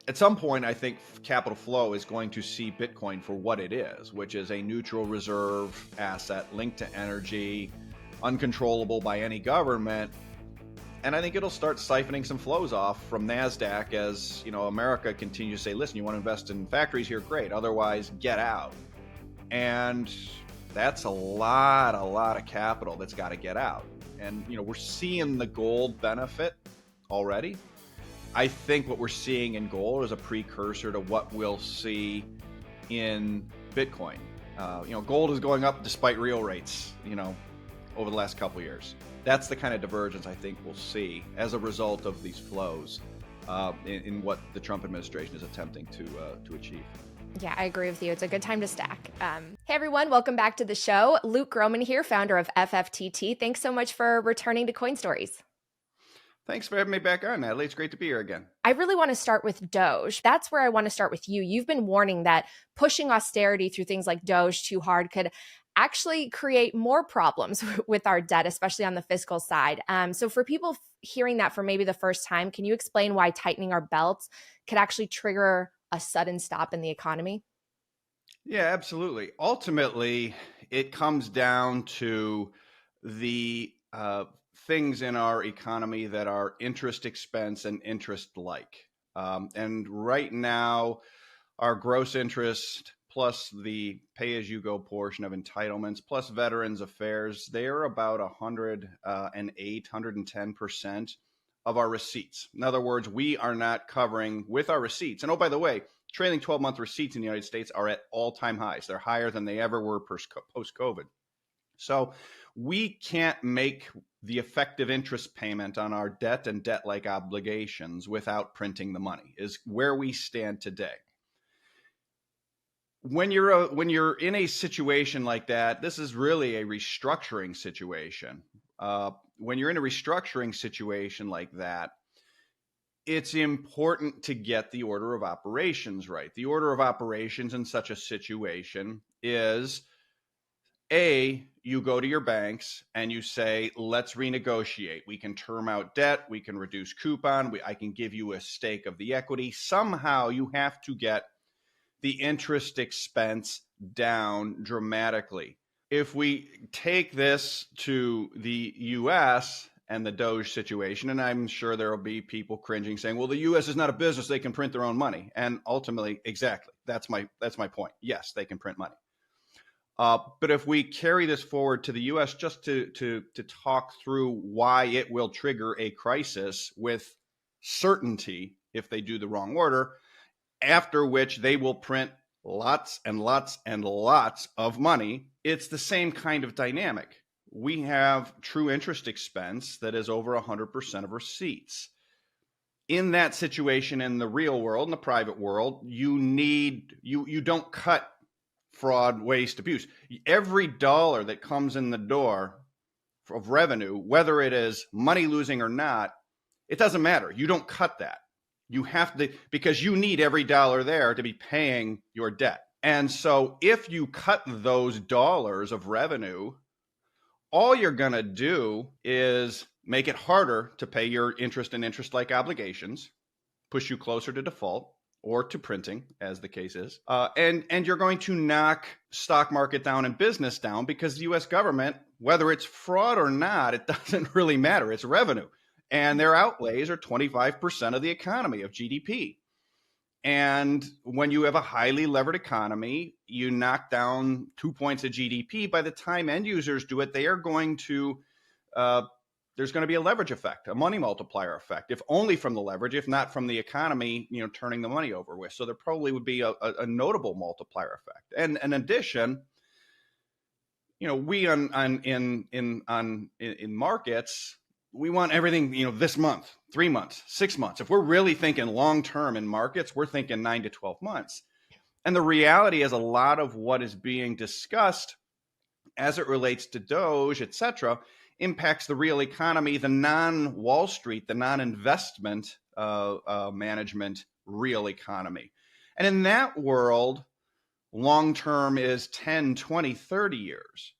At some point, I think capital flow is going to see Bitcoin for what it is, which is a neutral reserve asset linked to energy, uncontrollable by any government. And I think it'll start siphoning some flows off from NASDAQ as, America continues to say, listen, you want to invest in factories here? Great. Otherwise, get out. And that's a lot of capital that's got to get out. And, we're seeing the gold benefit already. I think what we're seeing in gold is a precursor to what we'll see in Bitcoin. Gold is going up despite real rates, over the last couple of years. That's the kind of divergence I think we'll see as a result of these flows in what the Trump administration is attempting to achieve. Yeah, I agree with you. It's a good time to stack. Hey, everyone. Welcome back to the show. Luke Gromen here, founder of FFTT. Thanks so much for returning to Coin Stories. Thanks for having me back on, Natalie. It's great to be here again. I really want to start with Doge. That's where I want to start with you. You've been warning that pushing austerity through things like Doge too hard could actually create more problems with our debt, especially on the fiscal side. So for people hearing that for maybe the first time, can you explain why tightening our belts could actually trigger a sudden stop in the economy? Yeah, absolutely. Ultimately, it comes down to the things in our economy that are interest expense and interest like. And right now, our gross interest plus the pay-as-you-go portion of entitlements plus Veterans Affairs, they're about 108, 110% of our receipts. In other words, we are not covering with our receipts. And oh, by the way, trailing 12-month receipts in the United States are at all-time highs. They're higher than they ever were post-COVID. So we can't make the effective interest payment on our debt and debt-like obligations without printing the money, is where we stand today. When you're in a situation like that, this is really a restructuring situation. When you're in a restructuring situation like that, it's important to get the order of operations right. The order of operations in such a situation is, A, you go to your banks and you say, let's renegotiate. We can term out debt. We can reduce coupon. I can give you a stake of the equity. Somehow you have to get the interest expense down dramatically. If we take this to the U.S. and the Doge situation, and I'm sure there will be people cringing saying, well, the U.S. is not a business. They can print their own money. And ultimately, exactly, that's my point. Yes, they can print money. But if we carry this forward to the U.S. just to talk through why it will trigger a crisis with certainty if they do the wrong order, after which they will print lots and lots and lots of money, it's the same kind of dynamic. We have true interest expense that is over 100% of receipts. In that situation, in the real world, in the private world, you don't cut fraud, waste, abuse. Every dollar that comes in the door of revenue, whether it is money losing or not, it doesn't matter. You don't cut that. You have to, because you need every dollar there to be paying your debt. And so if you cut those dollars of revenue, all you're going to do is make it harder to pay your interest and interest-like obligations, push you closer to default or to printing, as the case is. And you're going to knock stock market down and business down because the U.S. government, whether it's fraud or not, it doesn't really matter. It's revenue. And their outlays are 25% of the economy, of GDP. And when you have a highly levered economy, you knock down 2 points of GDP. By the time end users do it, they are going to, there's going to be a leverage effect, a money multiplier effect, if only from the leverage, if not from the economy, turning the money over with. So there probably would be a notable multiplier effect. And in addition, we in markets, we want everything, this month, 3 months, 6 months. If we're really thinking long-term in markets, we're thinking 9 to 12 months. And the reality is a lot of what is being discussed as it relates to Doge, et cetera, impacts the real economy, the non-Wall Street, the non-investment management real economy. And in that world, long-term is 10, 20, 30 years.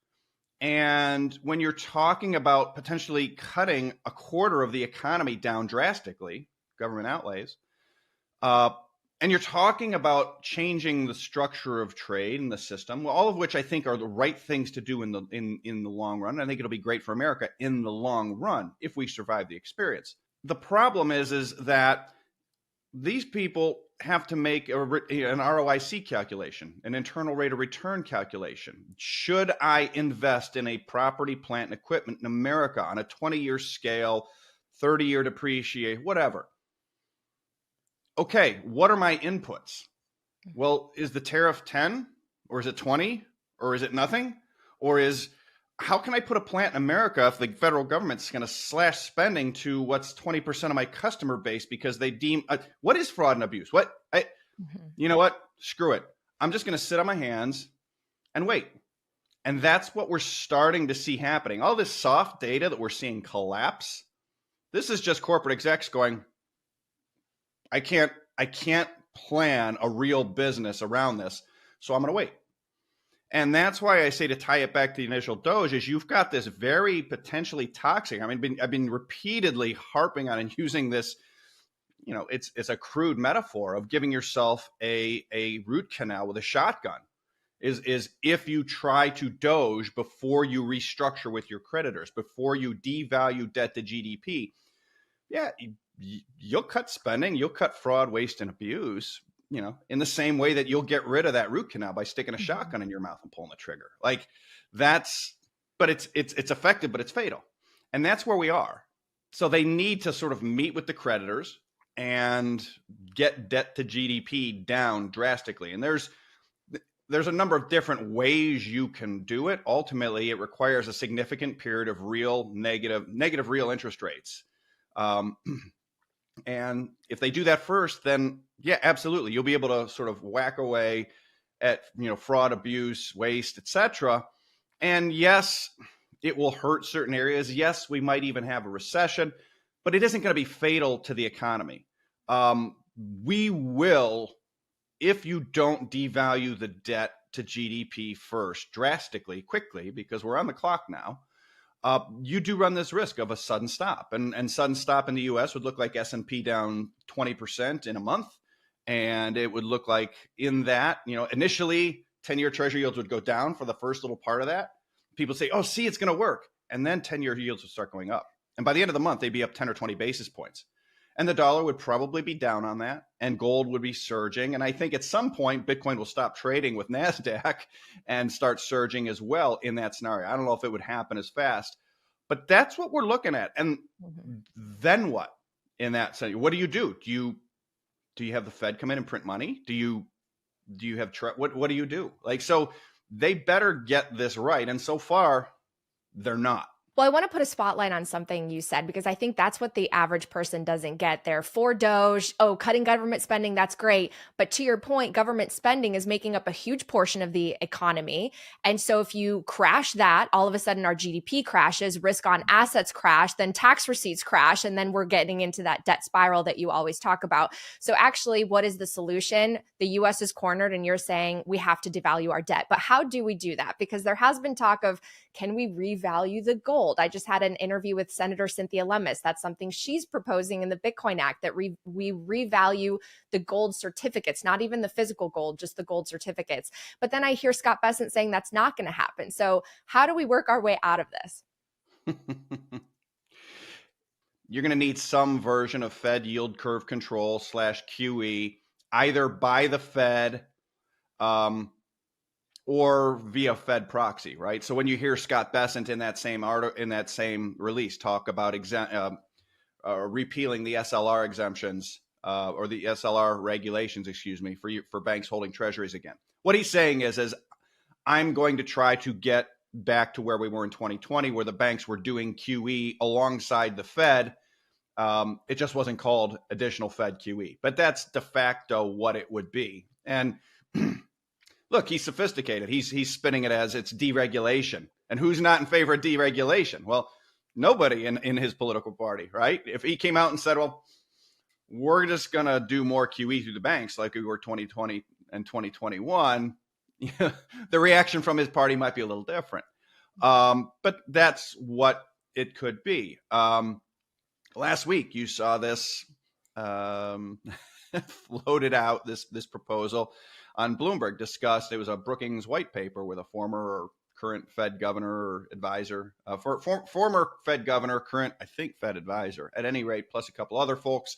And when you're talking about potentially cutting a quarter of the economy down drastically, government outlays, And you're talking about changing the structure of trade and the system, all of which I think are the right things to do in the long run. I think it'll be great for America in the long run if we survive the experience. The problem is that these people have to make an ROIC calculation, an internal rate of return calculation. Should I invest in a property, plant, and equipment in America on a 20-year scale, 30-year depreciate, whatever? Okay, what are my inputs? Well, is the tariff 10 or is it 20 or is it nothing? Or how can I put a plant in America if the federal government's going to slash spending to what's 20% of my customer base because they deem, what is fraud and abuse? You know what? Screw it. I'm just going to sit on my hands and wait. And that's what we're starting to see happening. All this soft data that we're seeing collapse, this is just corporate execs going, I can't plan a real business around this, so I'm going to wait. And that's why I say, to tie it back to the initial Doge, is you've got this very potentially toxic. I mean, I've been repeatedly harping on and using this. It's a crude metaphor of giving yourself a root canal with a shotgun. Is if you try to Doge before you restructure with your creditors, before you devalue debt to GDP, you'll cut spending, you'll cut fraud, waste, and abuse, in the same way that you'll get rid of that root canal by sticking a shotgun in your mouth and pulling the trigger. Like but it's effective, but it's fatal. And that's where we are. So they need to sort of meet with the creditors and get debt to GDP down drastically. And there's a number of different ways you can do it. Ultimately, it requires a significant period of real negative real interest rates. And if they do that first, then absolutely, you'll be able to sort of whack away at fraud, abuse, waste, etc. And yes, it will hurt certain areas. Yes, we might even have a recession, but it isn't going to be fatal to the economy. We will, if you don't devalue the debt to GDP first drastically, quickly, because we're on the clock now. You do run this risk of a sudden stop, and sudden stop in the U.S. would look like S&P down 20% in a month, and it would look like in that, initially 10-year Treasury yields would go down for the first little part of that. People say, "Oh, see, it's going to work," and then 10-year yields would start going up, and by the end of the month, they'd be up 10 or 20 basis points, and the dollar would probably be down on that, and gold would be surging, and I think at some point Bitcoin will stop trading with NASDAQ and start surging as well in that scenario. I don't know if it would happen as fast, but that's what we're looking at. And then what in that scenario? What do you do? Do you have the Fed come in and print money? Do you have what do you do? So they better get this right, and so far they're not. Well, I want to put a spotlight on something you said, because I think that's what the average person doesn't get. They're for Doge. Oh, cutting government spending, that's great. But to your point, government spending is making up a huge portion of the economy. And so if you crash that, all of a sudden our GDP crashes, risk on assets crash, then tax receipts crash, and then we're getting into that debt spiral that you always talk about. So actually, what is the solution? The US is cornered, and you're saying we have to devalue our debt. But how do we do that? Because there has been talk of, can we revalue the gold? I just had an interview with Senator Cynthia Lummis. That's something she's proposing in the Bitcoin Act, that we revalue the gold certificates, not even the physical gold, just the gold certificates. But then I hear Scott Bessent saying that's not going to happen. So how do we work our way out of this? You're going to need some version of Fed yield curve control / QE, either by the Fed, or via Fed proxy, right? So when you hear Scott Bessent in that same release talk about repealing the SLR exemptions or the SLR regulations, for banks holding treasuries again, what he's saying is I'm going to try to get back to where we were in 2020, where the banks were doing QE alongside the Fed. It just wasn't called additional Fed QE, but that's de facto what it would be. And look, he's sophisticated. He's spinning it as it's deregulation. And who's not in favor of deregulation? Well, nobody in his political party, right? If he came out and said, well, we're just going to do more QE through the banks like we were 2020 and 2021, the reaction from his party might be a little different. But that's what it could be. Last week, you saw this floated out this proposal on Bloomberg, discussed. It was a Brookings white paper with a former or current Fed governor or advisor, former Fed governor, current, I think, Fed advisor, at any rate, plus a couple other folks,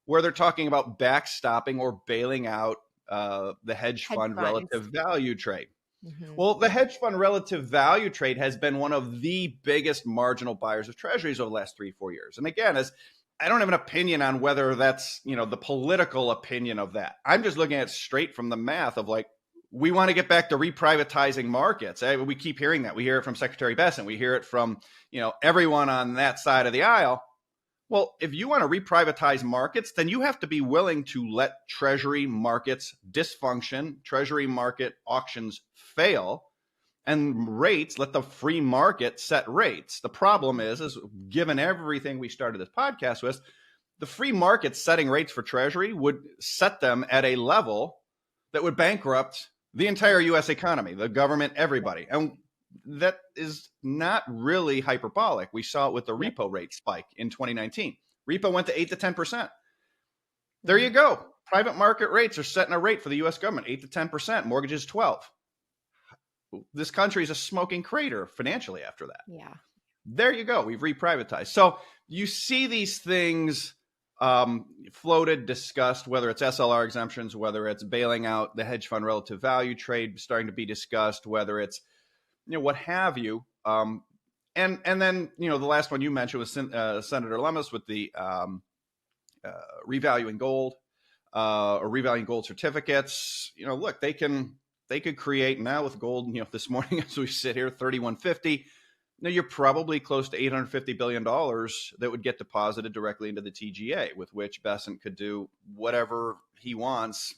where they're talking about backstopping or bailing out the hedge fund relative value trade. Well, the hedge fund relative value trade has been one of the biggest marginal buyers of treasuries over the last 3-4 years. And again, as I don't have an opinion on whether that's, the political opinion of that. I'm just looking at it straight from the math of like, we want to get back to reprivatizing markets. We keep hearing that. We hear it from Secretary Bessent. We hear it from, everyone on that side of the aisle. Well, if you want to reprivatize markets, then you have to be willing to let treasury markets dysfunction, treasury market auctions fail, and rates, let the free market set rates. The problem is given everything we started this podcast with, the free market setting rates for treasury would set them at a level that would bankrupt the entire U.S. economy, the government, everybody. And that is not really hyperbolic. We saw it with the repo rate spike in 2019. Repo went to 8 to 10%. There you go. Private market rates are setting a rate for the U.S. government, 8 to 10%. Mortgages, 12. This country is a smoking crater financially after that. Yeah. There you go. We've reprivatized. So you see these things floated, discussed, whether it's SLR exemptions, whether it's bailing out the hedge fund relative value trade starting to be discussed, whether it's what have you. And then, the last one you mentioned was Senator Lummis with the revaluing gold or revaluing gold certificates. Look, they could create now with gold, this morning as we sit here, 3150. You're probably close to $850 billion that would get deposited directly into the TGA, with which Bessent could do whatever he wants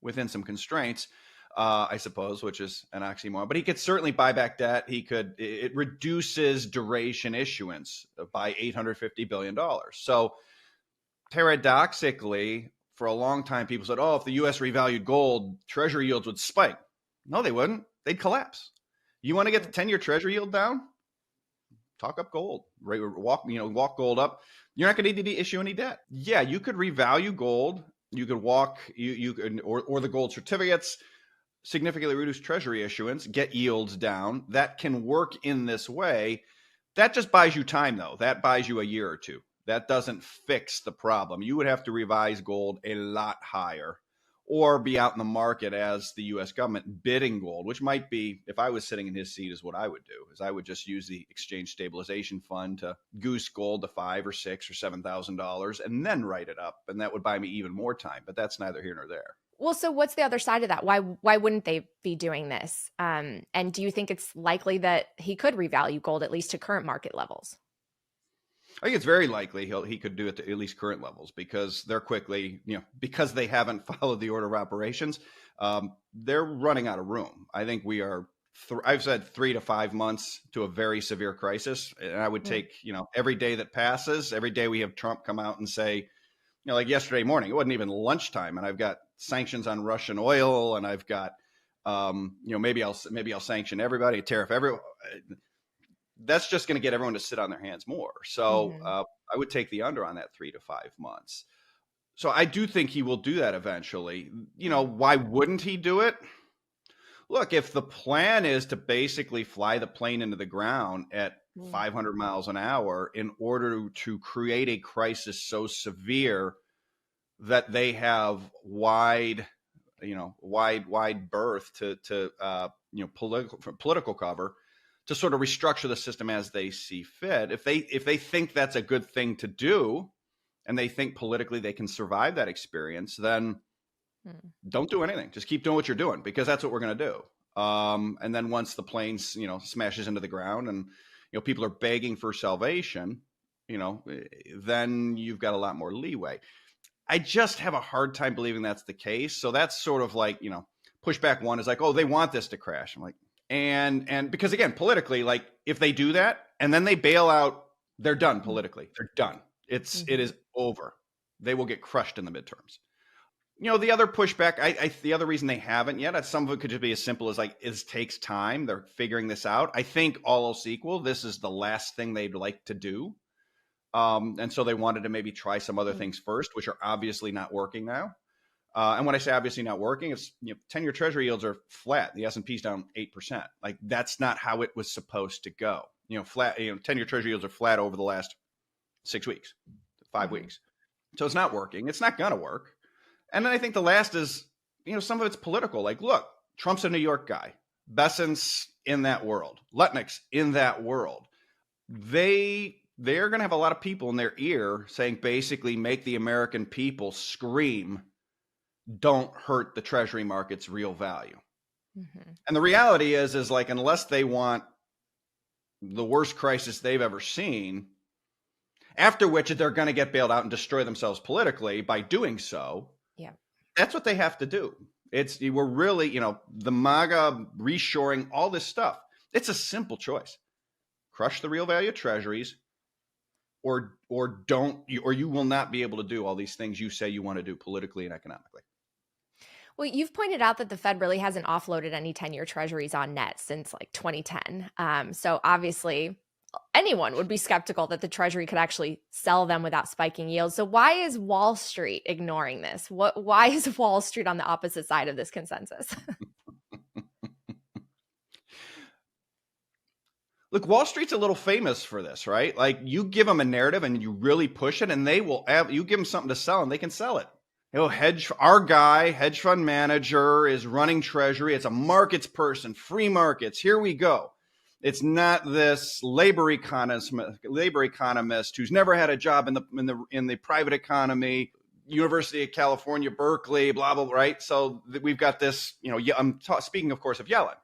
within some constraints. I suppose, which is an oxymoron, but he could certainly buy back debt. It reduces duration issuance by $850 billion. So paradoxically, for a long time, people said, if the U.S. revalued gold, treasury yields would spike. No, they wouldn't. They'd collapse. You want to get the 10-year treasury yield down? Talk up gold, right? Walk gold up. You're not going to need to issue any debt. Yeah, you could revalue gold. You could or the gold certificates, significantly reduce treasury issuance, get yields down. That can work in this way. That just buys you time, though. That buys you a year or two. That doesn't fix the problem. You would have to revise gold a lot higher or be out in the market as the U.S. government bidding gold, which might be, if I was sitting in his seat, is what I would do, is I would just use the exchange stabilization fund to goose gold to $5,000 or $6,000 or $7,000 and then write it up. And that would buy me even more time. But that's neither here nor there. Well, so what's the other side of that? Why wouldn't they be doing this? And do you think it's likely that he could revalue gold at least to current market levels? I think it's very likely he could do it to at least current levels because they're quickly, because they haven't followed the order of operations, they're running out of room. I think we are, I've said 3 to 5 months to a very severe crisis. And I would take, every day that passes, every day we have Trump come out and say, like yesterday morning, it wasn't even lunchtime, and I've got sanctions on Russian oil, and I've got, maybe I'll sanction everybody, tariff everyone. That's just going to get everyone to sit on their hands more. So I would take the under on that 3 to 5 months. So I do think he will do that eventually. Why wouldn't he do it? Look, if the plan is to basically fly the plane into the ground at 500 miles an hour in order to create a crisis so severe that they have wide berth to political cover to sort of restructure the system as they see fit. If they think that's a good thing to do, and they think politically they can survive that experience, then don't do anything. Just keep doing what you're doing, because that's what we're going to do. And then once the plane, smashes into the ground and, people are begging for salvation, then you've got a lot more leeway. I just have a hard time believing that's the case. So that's sort of like, pushback one is like, oh, they want this to crash. I'm like, and because again, politically, like if they do that and then they bail out, they're done politically. They're done. It is over. They will get crushed in the midterms. The other pushback, the other reason they haven't yet, some of it could just be as simple as like, it takes time. They're figuring this out. I think all else equal, this is the last thing they'd like to do. And so they wanted to maybe try some other things first, which are obviously not working now. And when I say obviously not working, it's 10-year treasury yields are flat. The S&P's down 8%. Like that's not how it was supposed to go. Flat. 10-year treasury yields are flat over the last 6 weeks, 5 weeks. So it's not working. It's not gonna work. And then I think the last is, some of it's political. Like, look, Trump's a New York guy. Bessent's in that world. Lutnick's in that world. They're going to have a lot of people in their ear saying basically make the American people scream, don't hurt the treasury market's real value. And the reality is like, unless they want the worst crisis they've ever seen, after which they're going to get bailed out and destroy themselves politically by doing so. Yeah, that's what they have to do. We're really, the MAGA reshoring, all this stuff. It's a simple choice. Crush the real value of treasuries, or you will not be able to do all these things you say you want to do politically and economically. Well, you've pointed out that the Fed really hasn't offloaded any 10-year treasuries on net since like 2010. So obviously anyone would be skeptical that the Treasury could actually sell them without spiking yields. So why is Wall Street ignoring this? Why is Wall Street on the opposite side of this consensus? Look, Wall Street's a little famous for this, right? Like you give them a narrative and you really push it and they will you give them something to sell and they can sell it. Our guy, hedge fund manager, is running Treasury. It's a markets person, free markets. Here we go. It's not this labor economist who's never had a job in the private economy, University of California, Berkeley, blah, blah, right? So we've got this, I'm speaking, of course, of Yellen.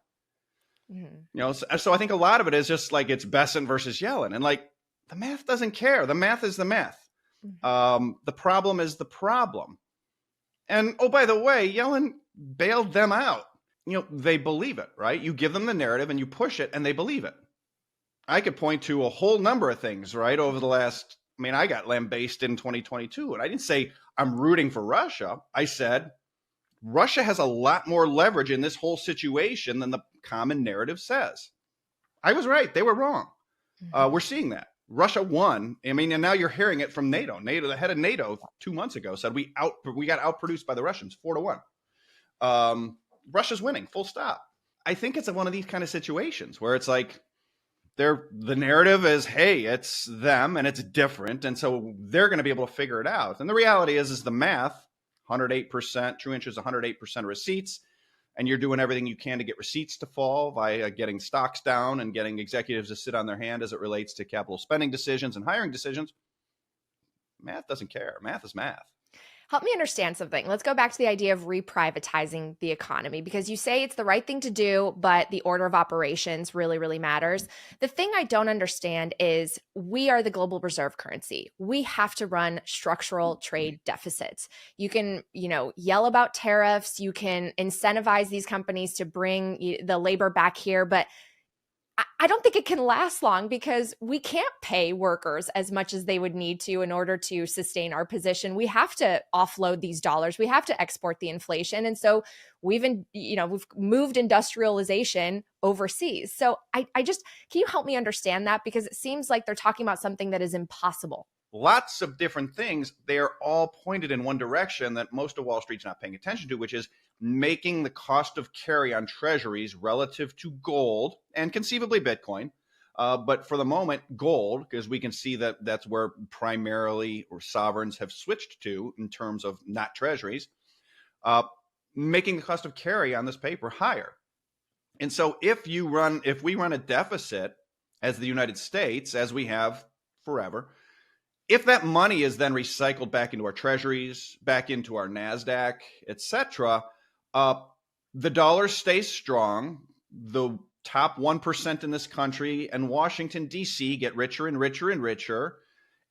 So I think a lot of it is just like it's Bessent versus Yellen. And like the math doesn't care. The math is the math. The problem is the problem. And, oh, by the way, Yellen bailed them out. They believe it, right? You give them the narrative and you push it and they believe it. I could point to a whole number of things, right? Over the last, I got lambasted in 2022 and I didn't say I'm rooting for Russia. I said Russia has a lot more leverage in this whole situation than the common narrative says. I was right. They were wrong. We're seeing that. Russia won. And now you're hearing it from NATO. The head of NATO 2 months ago said we got outproduced by the Russians 4-1. Russia's winning, full stop. I think it's one of these kind of situations where it's like the narrative is, hey, it's them and it's different. And so they're going to be able to figure it out. And the reality is the math, 108%, True Interest, 108% receipts. And you're doing everything you can to get receipts to fall by getting stocks down and getting executives to sit on their hand as it relates to capital spending decisions and hiring decisions. Math doesn't care. Math is math. Help me understand something. Let's go back to the idea of reprivatizing the economy, because you say it's the right thing to do, but the order of operations really, really matters. The thing I don't understand is we are the global reserve currency. We have to run structural trade deficits. You can, yell about tariffs. You can incentivize these companies to bring the labor back here, but I don't think it can last long because we can't pay workers as much as they would need to in order to sustain our position. We have to offload these dollars. We have to export the inflation. And so we've moved industrialization overseas. So can you help me understand that? Because it seems like they're talking about something that is impossible. Lots of different things. They are all pointed in one direction that most of Wall Street's not paying attention to, which is making the cost of carry on treasuries relative to gold and conceivably Bitcoin. But for the moment, gold, because we can see that that's where primarily or sovereigns have switched to in terms of not treasuries, making the cost of carry on this paper higher. And so if we run a deficit as the United States, as we have forever, if that money is then recycled back into our treasuries, back into our NASDAQ, et cetera, the dollar stays strong. The top 1% in this country and Washington, D.C. get richer and richer and richer.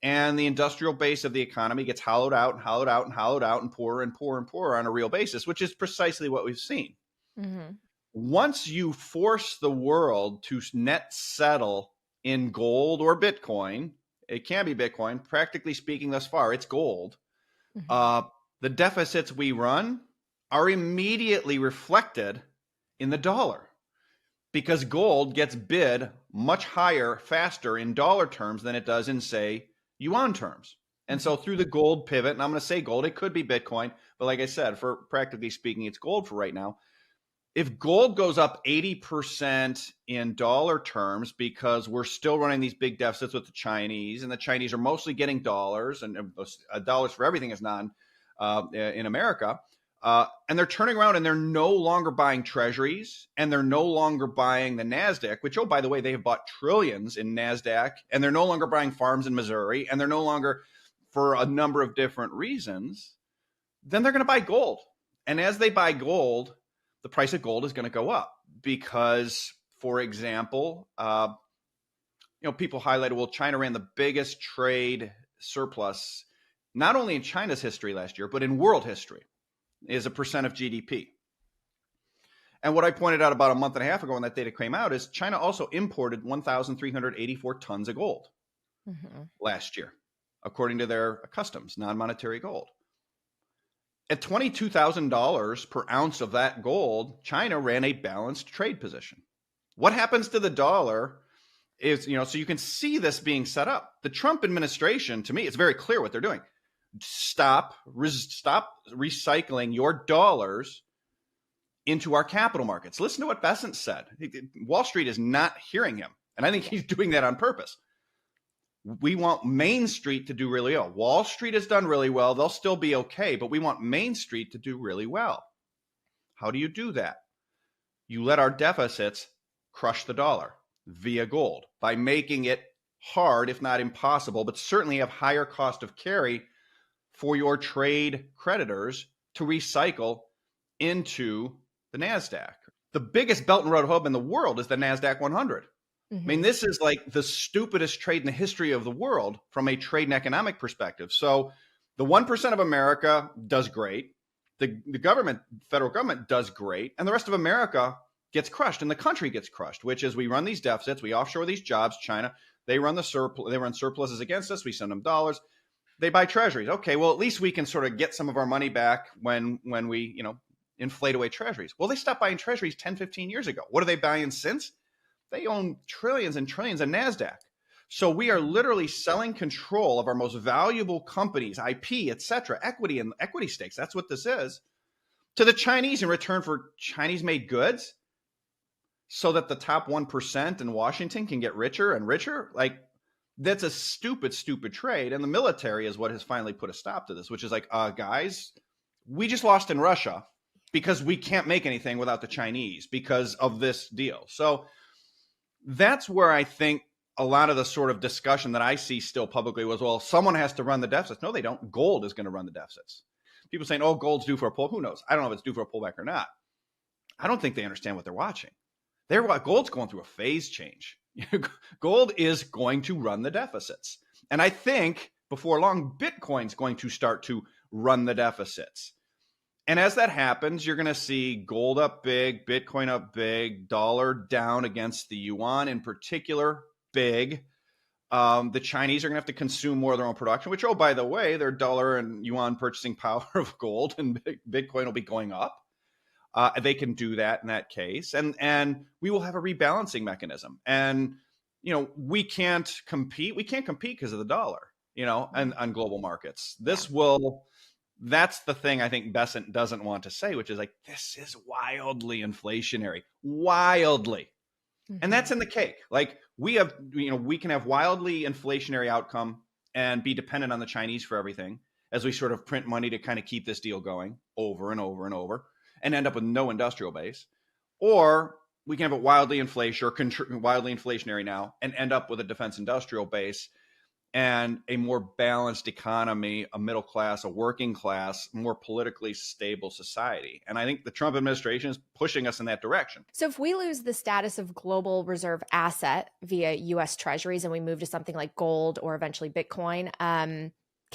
And the industrial base of the economy gets hollowed out and hollowed out and hollowed out and poorer and poorer and poorer on a real basis, which is precisely what we've seen. Mm-hmm. Once you force the world to net settle in gold or Bitcoin, it can be Bitcoin. Practically speaking, thus far, it's gold. Mm-hmm. The deficits we run are immediately reflected in the dollar because gold gets bid much higher, faster in dollar terms than it does in, say, yuan terms. And so through the gold pivot, and I'm going to say gold, it could be Bitcoin, but like I said, for practically speaking, it's gold for right now. If gold goes up 80% in dollar terms, because we're still running these big deficits with the Chinese, and the Chinese are mostly getting dollars, and dollars for everything is non in America, and they're turning around and they're no longer buying treasuries, and they're no longer buying the NASDAQ, which, oh, by the way, they have bought trillions in NASDAQ, and they're no longer buying farms in Missouri, and they're no longer, for a number of different reasons, then they're going to buy gold. And as they buy gold, the price of gold is going to go up because, for example, people highlighted, well, China ran the biggest trade surplus, not only in China's history last year, but in world history, is a percent of GDP. And what I pointed out about a month and a half ago when that data came out is China also imported 1,384 tons of gold last year, according to their customs, non-monetary gold. At $22,000 per ounce of that gold, China ran a balanced trade position. What happens to the dollar is, so you can see this being set up. The Trump administration, to me, it's very clear what they're doing. Stop recycling your dollars into our capital markets. Listen to what Bessent said. Wall Street is not hearing him. And I think he's doing that on purpose. We want Main Street to do really well. Wall Street has done really well. They'll still be okay, but we want Main Street to do really well. How do you do that? You let our deficits crush the dollar via gold by making it hard, if not impossible, but certainly have higher cost of carry for your trade creditors to recycle into the NASDAQ. The biggest Belt and Road hub in the world is the NASDAQ 100. I mean, this is like the stupidest trade in the history of the world from a trade and economic perspective. So the 1% of America does great. The government, federal government does great. And the rest of America gets crushed and the country gets crushed, which is we run these deficits, we offshore these jobs, China, they run surpluses against us. We send them dollars. They buy treasuries. Okay, well, at least we can sort of get some of our money back when we, inflate away treasuries. Well, they stopped buying treasuries 10, 15 years ago. What are they buying since? They own trillions and trillions of NASDAQ. So we are literally selling control of our most valuable companies, IP, et cetera, equity and equity stakes. That's what this is, to the Chinese in return for Chinese-made goods so that the top 1% in Washington can get richer and richer. Like, that's a stupid, stupid trade. And the military is what has finally put a stop to this, which is like, guys, we just lost in Russia because we can't make anything without the Chinese because of this deal. So that's where I think a lot of the sort of discussion that I see still publicly was, well, someone has to run the deficits. No, they don't. Gold is going to run the deficits. People saying, oh, gold's due for a pull. Who knows? I don't know if it's due for a pullback or not. I don't think they understand what they're watching. Gold's going through a phase change. Gold is going to run the deficits. And I think before long, Bitcoin's going to start to run the deficits. And as that happens, you're going to see gold up big, Bitcoin up big, dollar down against the yuan in particular, big. The Chinese are going to have to consume more of their own production, which, oh, by the way, their dollar and yuan purchasing power of gold and Bitcoin will be going up. They can do that in that case. And we will have a rebalancing mechanism. And, we can't compete. We can't compete because of the dollar, and on global markets. That's the thing I think Bessent doesn't want to say, which is like, this is wildly inflationary, wildly. And that's in the cake. Like we can have wildly inflationary outcome and be dependent on the Chinese for everything as we sort of print money to kind of keep this deal going over and over and over and end up with no industrial base. Or we can have it wildly inflationary now and end up with a defense industrial base and a more balanced economy, a middle class, a working class, more politically stable society. And I think the Trump administration is pushing us in that direction. So if we lose the status of global reserve asset via U.S. treasuries and we move to something like gold or eventually Bitcoin, can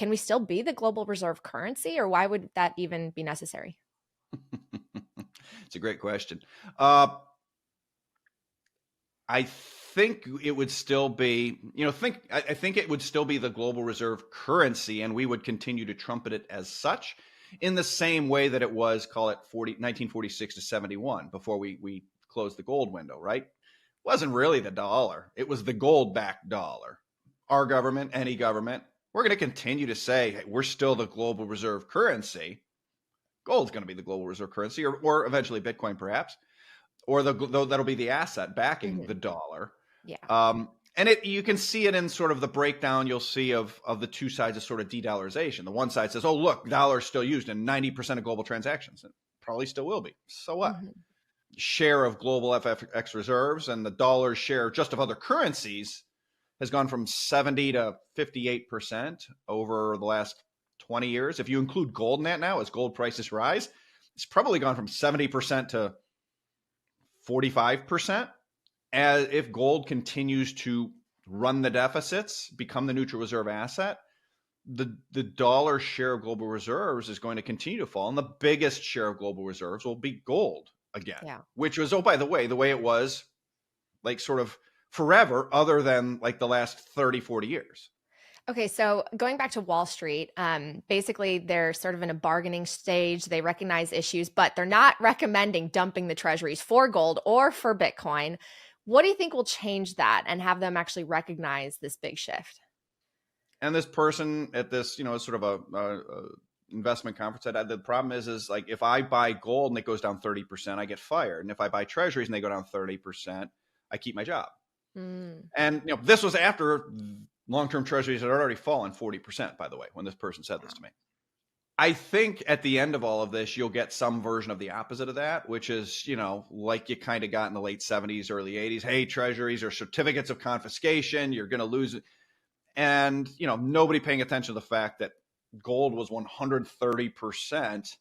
we still be the global reserve currency, or why would that even be necessary? It's a great question. I think it would still be, I think it would still be the global reserve currency, and we would continue to trumpet it as such in the same way that it was, call it 1946 to 71, before we closed the gold window, right? It wasn't really the dollar. It was the gold-backed dollar. Our government, any government, we're going to continue to say, hey, we're still the global reserve currency. Gold's going to be the global reserve currency, or eventually Bitcoin perhaps, or that'll be the asset backing the dollar. Yeah. And you can see it in sort of the breakdown you'll see of the two sides of sort of de-dollarization. The one side says, oh, look, dollar is still used in 90% of global transactions. It probably still will be. So what? Share of global FX reserves and the dollar's share just of other currencies has gone from 70 to 58% over the last 20 years. If you include gold in that now, as gold prices rise, it's probably gone from 70% to 45%. As if gold continues to run the deficits, become the neutral reserve asset, the dollar share of global reserves is going to continue to fall. And the biggest share of global reserves will be gold again, which was, oh, by the way it was like sort of forever, other than like the last 30, 40 years. Okay, so going back to Wall Street, basically they're sort of in a bargaining stage. They recognize issues, but they're not recommending dumping the treasuries for gold or for Bitcoin. What do you think will change that and have them actually recognize this big shift? And this person at this, sort of a investment conference said, the problem is like if I buy gold and it goes down 30%, I get fired. And if I buy treasuries and they go down 30%, I keep my job. And this was after long-term treasuries had already fallen 40%, by the way, when this person said this to me. I think at the end of all of this, you'll get some version of the opposite of that, which is, like you kind of got in the late 70s, early 80s. Hey, treasuries are certificates of confiscation. You're going to lose it. And, nobody paying attention to the fact that gold was 130%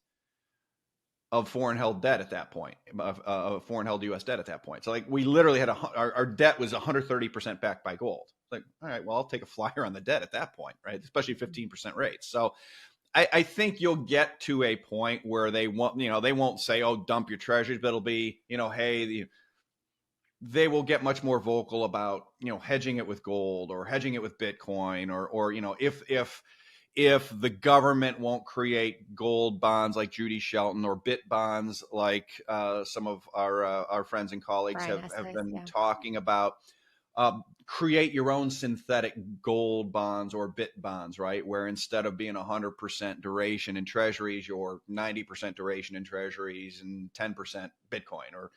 of foreign held debt at that point, of foreign held U.S. debt at that point. So like we literally had our debt was 130% backed by gold. Like, all right, well, I'll take a flyer on the debt at that point, right? Especially 15% rates. So I think you'll get to a point where they won't say, oh, dump your treasuries, but it'll be, hey, they will get much more vocal about, hedging it with gold or hedging it with Bitcoin or if the government won't create gold bonds like Judy Shelton or bit bonds like some of our friends and colleagues have been talking about, create your own synthetic gold bonds or bit bonds, right? Where instead of being 100% duration in treasuries, you're 90% duration in treasuries and 10% Bitcoin.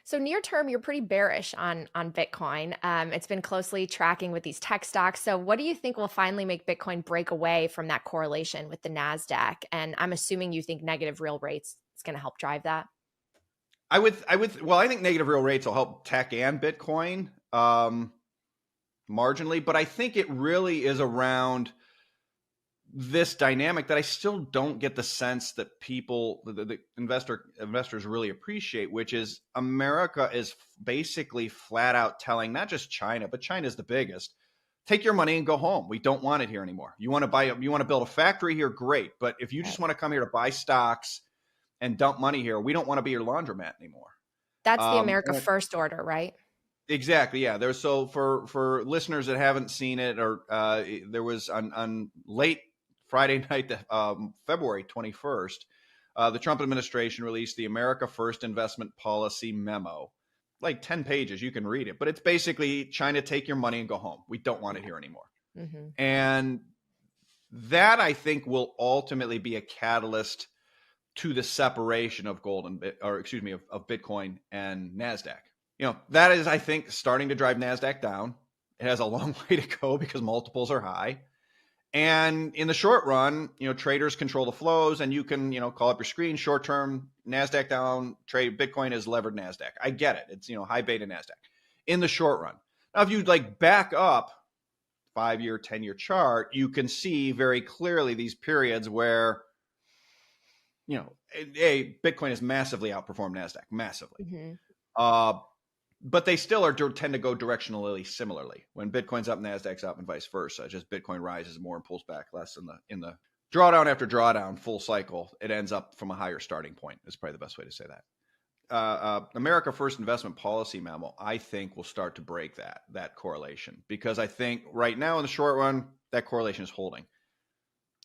So near term, you're pretty bearish on Bitcoin. It's been closely tracking with these tech stocks. So what do you think will finally make Bitcoin break away from that correlation with the NASDAQ? And I'm assuming you think negative real rates is going to help drive that. I think negative real rates will help tech and Bitcoin marginally, but I think it really is around this dynamic that I still don't get the sense that people, the investors really appreciate, which is America is basically flat out telling not just China, but China's the biggest, take your money and go home. We don't want it here anymore. You want to build a factory here, great. But if you just want to come here to buy stocks and dump money here, we don't want to be your laundromat anymore. That's the America First order, right? Exactly. Yeah. There's for listeners that haven't seen it, or there was on late Friday night, February 21st, the Trump administration released the America First investment policy memo, like 10 pages. You can read it, but it's basically China, take your money and go home. We don't want it here anymore. And that I think will ultimately be a catalyst to the separation of gold of Bitcoin and NASDAQ. That is, I think, starting to drive NASDAQ down. It has a long way to go because multiples are high. And in the short run, traders control the flows and you can, call up your screen short term, NASDAQ down, trade Bitcoin is levered NASDAQ. I get it. It's, high beta NASDAQ in the short run. Now, if you back up 5-year, 10-year chart, you can see very clearly these periods where, Bitcoin has massively outperformed NASDAQ, massively. But they still tend to go directionally similarly. When Bitcoin's up, NASDAQ's up, and vice versa. Just Bitcoin rises more and pulls back less in the drawdown after drawdown, full cycle. It ends up from a higher starting point. Is probably the best way to say that. America First investment policy memo, I think, will start to break that correlation, because I think right now in the short run that correlation is holding.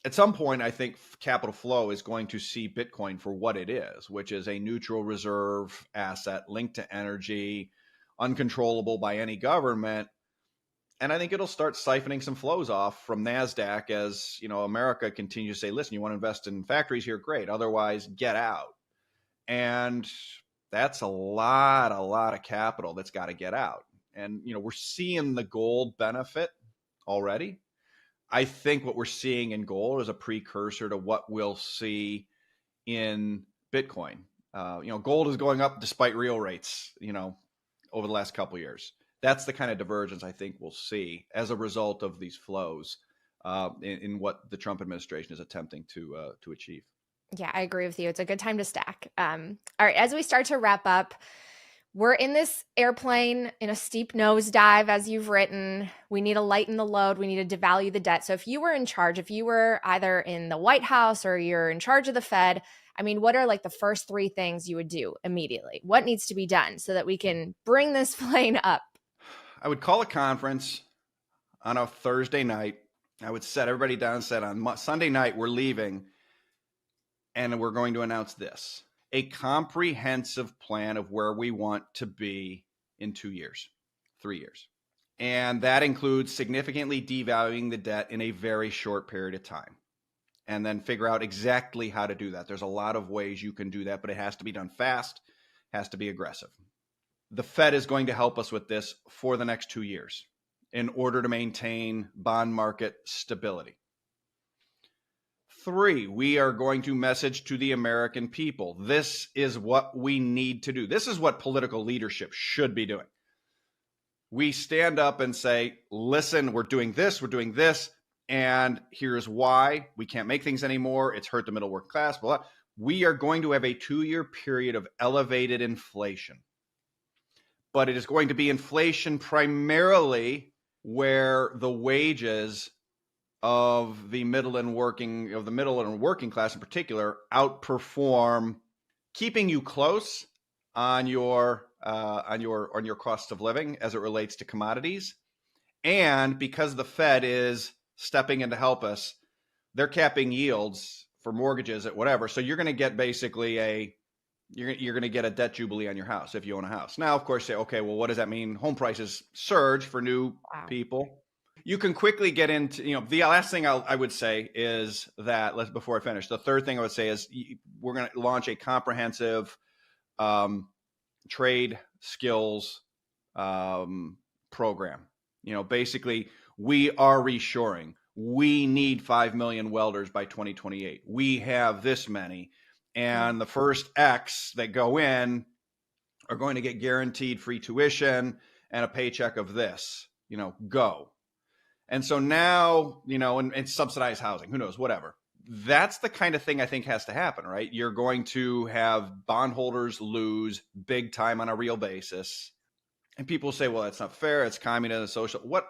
At some point, I think capital flow is going to see Bitcoin for what it is, which is a neutral reserve asset linked to energy, uncontrollable by any government, And I think it'll start siphoning some flows off from NASDAQ as, America continues to say, listen, you want to invest in factories here? Great. Otherwise, get out. And that's a lot of capital that's got to get out. And, we're seeing the gold benefit already. I think what we're seeing in gold is a precursor to what we'll see in Bitcoin. Gold is going up despite real rates, over the last couple of years. That's the kind of divergence I think we'll see as a result of these flows in what the Trump administration is attempting to achieve. Yeah, I agree with you. It's a good time to stack. All right, as we start to wrap up, we're in this airplane in a steep nosedive, as you've written. We need to lighten the load. We need to devalue the debt. So if you were in charge, if you were either in the White House or you're in charge of the Fed, I mean, what are like the first three things you would do immediately? What needs to be done so that we can bring this plane up? I would call a conference on a Thursday night. I would set everybody down and said on Sunday night, we're leaving and we're going to announce this: a comprehensive plan of where we want to be in 2 years, 3 years. And that includes significantly devaluing the debt in a very short period of time. And then figure out exactly how to do that. There's a lot of ways you can do that, but it has to be done fast, has to be aggressive. The Fed is going to help us with this for the next 2 years in order to maintain bond market stability. 3, we are going to message to the American people. This is what we need to do. This is what political leadership should be doing. We stand up and say, listen, we're doing this, and here's why. We can't make things anymore. It's hurt the middle working class, blah, blah. We are going to have a 2-year period of elevated inflation. But it is going to be inflation primarily where the wages of the middle and working class in particular outperform, keeping you close on your cost of living as it relates to commodities. And because the Fed is stepping in to help us, they're capping yields for mortgages at whatever. So you're going to get basically you're going to get a debt jubilee on your house if you own a house. Now, of course, say, okay, well, what does that mean? Home prices surge for new people. You can quickly get into, the last thing I would say is that, before I finish, the third thing I would say is we're going to launch a comprehensive trade skills program. Basically, we are reshoring. We need 5 million welders by 2028. We have this many. And the first X that go in are going to get guaranteed free tuition and a paycheck of this, go. And so now, and subsidized housing, who knows, whatever. That's the kind of thing I think has to happen, right? You're going to have bondholders lose big time on a real basis. And people say, well, that's not fair. It's communism, social.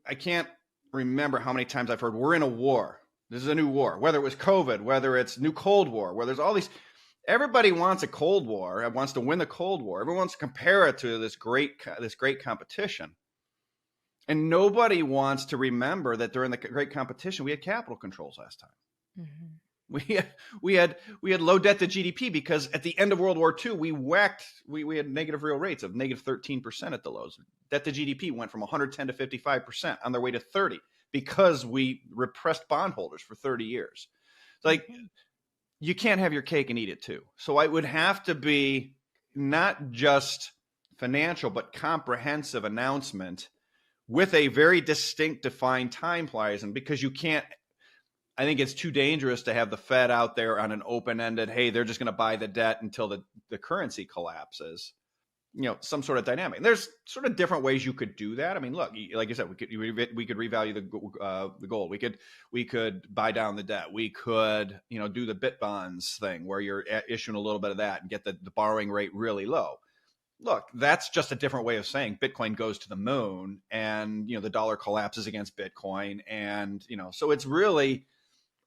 I can't remember how many times I've heard we're in a war. This is a new war, whether it was COVID, whether it's new Cold War, where there's all these, everybody wants a Cold War, wants to win the Cold War. Everyone wants to compare it to this great competition. And nobody wants to remember that during the great competition, we had capital controls last time. Mm-hmm. We had low debt to GDP because at the end of World War II, we had negative real rates of negative 13% at the lows. Debt to GDP went from 110 to 55% on their way to 30 because we repressed bondholders for 30 years. Like, you can't have your cake and eat it too. So it would have to be not just financial, but comprehensive announcement with a very distinct defined time horizon, because you can't, I think it's too dangerous to have the Fed out there on an open-ended, hey, they're just going to buy the debt until the currency collapses. Some sort of dynamic. And there's sort of different ways you could do that. I mean, look, like you said, we could revalue the gold. We could buy down the debt. We could, do the bit bonds thing where you're issuing a little bit of that and get the borrowing rate really low. Look, that's just a different way of saying Bitcoin goes to the moon and, the dollar collapses against Bitcoin. And, so it's really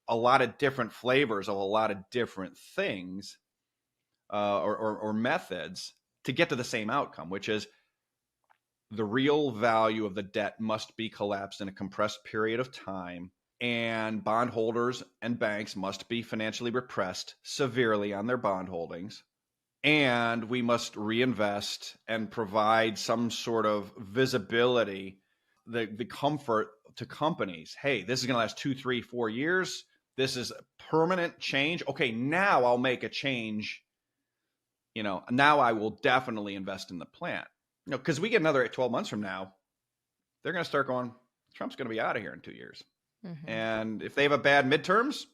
a lot of different flavors of a lot of different things or methods to get to the same outcome, which is the real value of the debt must be collapsed in a compressed period of time, and bondholders and banks must be financially repressed severely on their bond holdings, and we must reinvest and provide some sort of visibility the comfort to companies. Hey, this is going to last 2, 3, 4 years. This is a permanent change. Okay, now I'll make a change. Now I will definitely invest in the plant. Because we get another 12 months from now, they're going to start going, Trump's going to be out of here in 2 years. Mm-hmm. And if they have a bad midterms,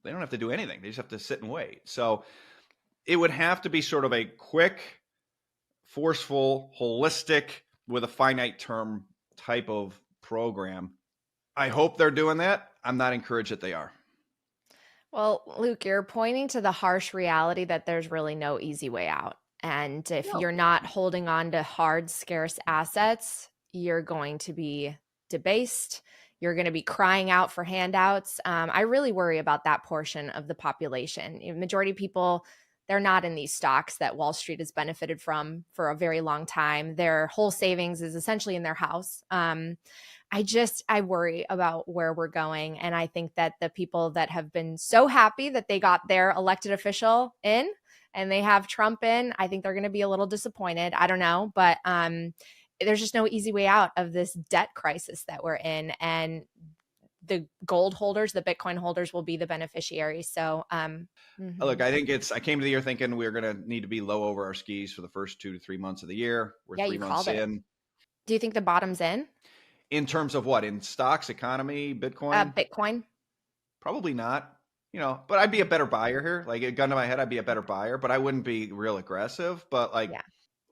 they don't have to do anything. They just have to sit and wait. So it would have to be sort of a quick, forceful, holistic, with a finite term type of program. I hope they're doing that. I'm not encouraged that they are. Well, Luke, you're pointing to the harsh reality that there's really no easy way out. And if you're not holding on to hard, scarce assets, you're going to be debased. You're going to be crying out for handouts. I really worry about that portion of the population. Majority of people, they're not in these stocks that Wall Street has benefited from for a very long time. Their whole savings is essentially in their house. I worry about where we're going. And I think that the people that have been so happy that they got their elected official in and they have Trump in, I think they're going to be a little disappointed. I don't know, but there's just no easy way out of this debt crisis that we're in. And the gold holders, the Bitcoin holders will be the beneficiaries. So, look, I think I came to the year thinking we were going to need to be low over our skis for the first 2 to 3 months of the year. We're 3 months in. Do you think the bottom's in? In terms of what? In stocks, economy, Bitcoin? Bitcoin? Probably not. But I'd be a better buyer here. Like, a gun to my head, I'd be a better buyer, but I wouldn't be real aggressive. But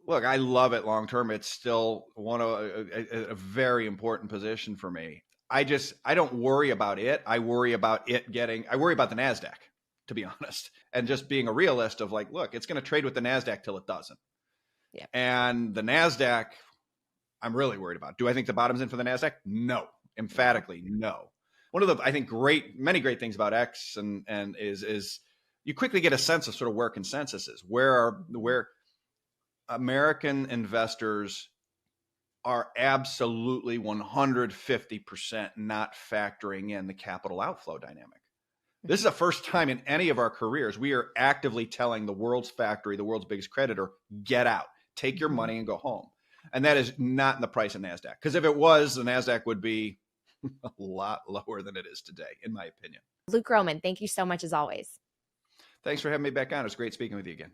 look, I love it long term. It's still a very important position for me. I don't worry about it. I worry about the NASDAQ, to be honest, and just being a realist of like, look, it's going to trade with the NASDAQ till it doesn't. Yeah. And the NASDAQ, I'm really worried about. Do I think the bottom's in for the NASDAQ? No, emphatically no. One of the, I think, many great things about X and is you quickly get a sense of sort of where consensus is, where American investors are absolutely 150% not factoring in the capital outflow dynamic. This is the first time in any of our careers we are actively telling the world's factory, the world's biggest creditor, get out, take your money and go home. And that is not in the price of NASDAQ. Because if it was, the NASDAQ would be a lot lower than it is today, in my opinion. Luke Gromen, thank you so much as always. Thanks for having me back on. It was great speaking with you again.